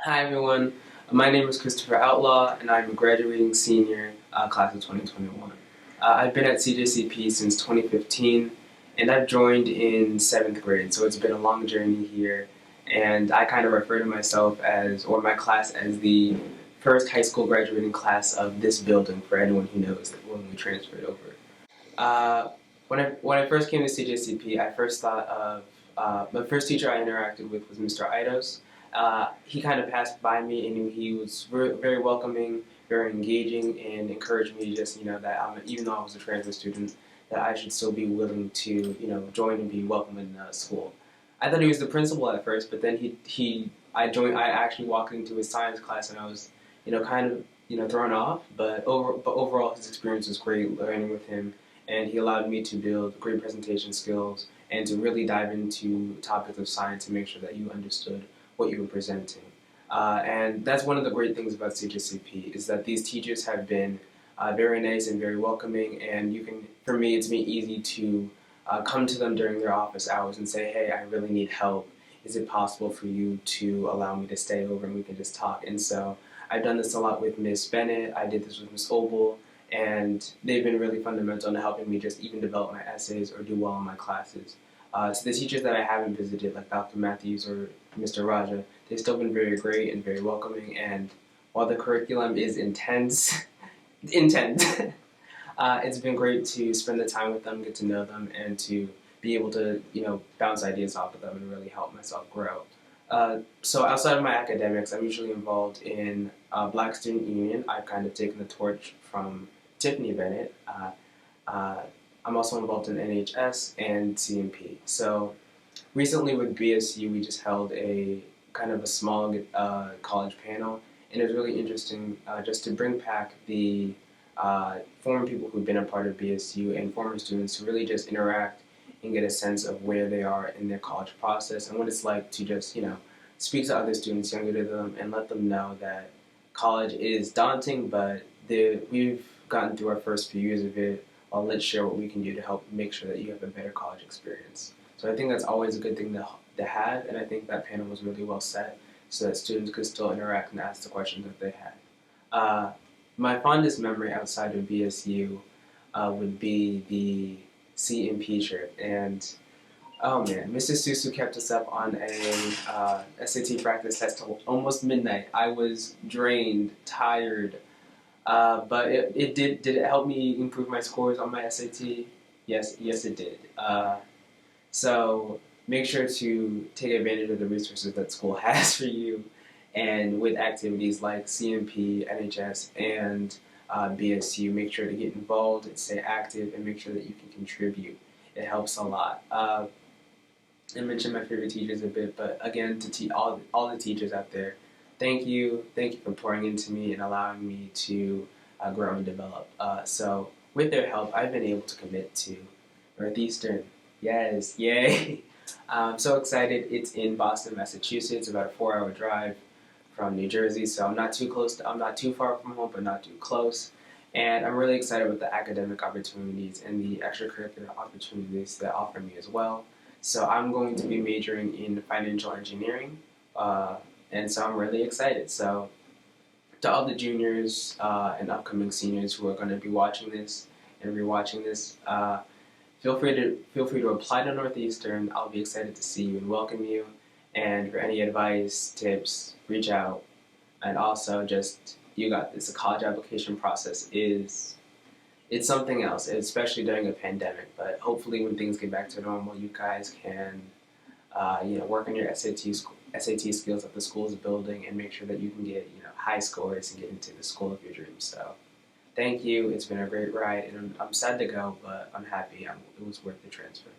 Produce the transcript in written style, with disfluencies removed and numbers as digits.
Hi everyone, my name is Christopher Outlaw and I'm a graduating senior class of 2021. I've been at CJCP since 2015 and I've joined in 7th grade, so it's been a long journey here, and I kind of refer to myself as, or my class as, the first high school graduating class of this building for anyone who knows that when we transferred over. Uh, when I first came to CJCP, I first thought of the first teacher I interacted with was Mr. Idos. He kind of passed by me, and he was very welcoming, very engaging, and encouraged me to just that even though I was a transfer student, that I should still be willing to join and be welcome in school. I thought he was the principal at first, but then I actually walked into his science class, and I was kind of thrown off. But overall, his experience was great learning with him, and he allowed me to build great presentation skills and to really dive into topics of science and make sure that you understood what you were presenting. And that's one of the great things about CJCP is that these teachers have been very nice and very welcoming, and for me, it's been easy to come to them during their office hours and say, hey, I really need help. Is it possible for you to allow me to stay over and we can just talk? And so I've done this a lot with Miss Bennett. I did this with Miss Obel, and they've been really fundamental in helping me just even develop my essays or do well in my classes. So the teachers that I haven't visited, like Dr. Matthews or Mr. Raja, they've still been very great and very welcoming. And while the curriculum is intense, intense, it's been great to spend the time with them, get to know them, and to be able to bounce ideas off of them and really help myself grow. So outside of my academics, I'm usually involved in Black Student Union. I've kind of taken the torch from Tiffany Bennett. Uh, I'm also involved in NHS and CMP. So recently with BSU, we just held a kind of a small college panel, and it was really interesting just to bring back the former people who've been a part of BSU and former students to really just interact and get a sense of where they are in their college process and what it's like to just, speak to other students younger than them and let them know that college is daunting, but we've gotten through our first few years of it. Let's share what we can do to help make sure that you have a better college experience. So I think that's always a good thing to have, and I think that panel was really well set so that students could still interact and ask the questions that they had. My fondest memory outside of BSU would be the CMP trip, and oh man, Mr. Susu kept us up on a SAT practice test till almost midnight. I was drained, tired, but it did it help me improve my scores on my SAT? Yes it did. So make sure to take advantage of the resources that school has for you, and with activities like CMP, NHS, and BSU, make sure to get involved and stay active and make sure that you can contribute. It helps a lot. I mentioned my favorite teachers a bit, but again, to all the teachers out there, thank you for pouring into me and allowing me to grow and develop. So with their help, I've been able to commit to Northeastern. Yes, yay! I'm so excited. It's in Boston, Massachusetts, about a 4-hour drive from New Jersey, so I'm not too close. I'm not too far from home, but not too close. And I'm really excited with the academic opportunities and the extracurricular opportunities that offer me as well. So I'm going to be majoring in financial engineering, and so I'm really excited. So to all the juniors and upcoming seniors who are going to be watching this and rewatching this, feel free to apply to Northeastern. I'll be excited to see you and welcome you. And for any advice, tips, reach out. And also, just you got this. The college application process it's something else, especially during a pandemic. But hopefully, when things get back to normal, you guys can work on your SAT skills that the school is building and make sure that you can get high scores and get into the school of your dreams. So thank you. It's been a great ride, and I'm sad to go, but I'm happy. It was worth the transfer.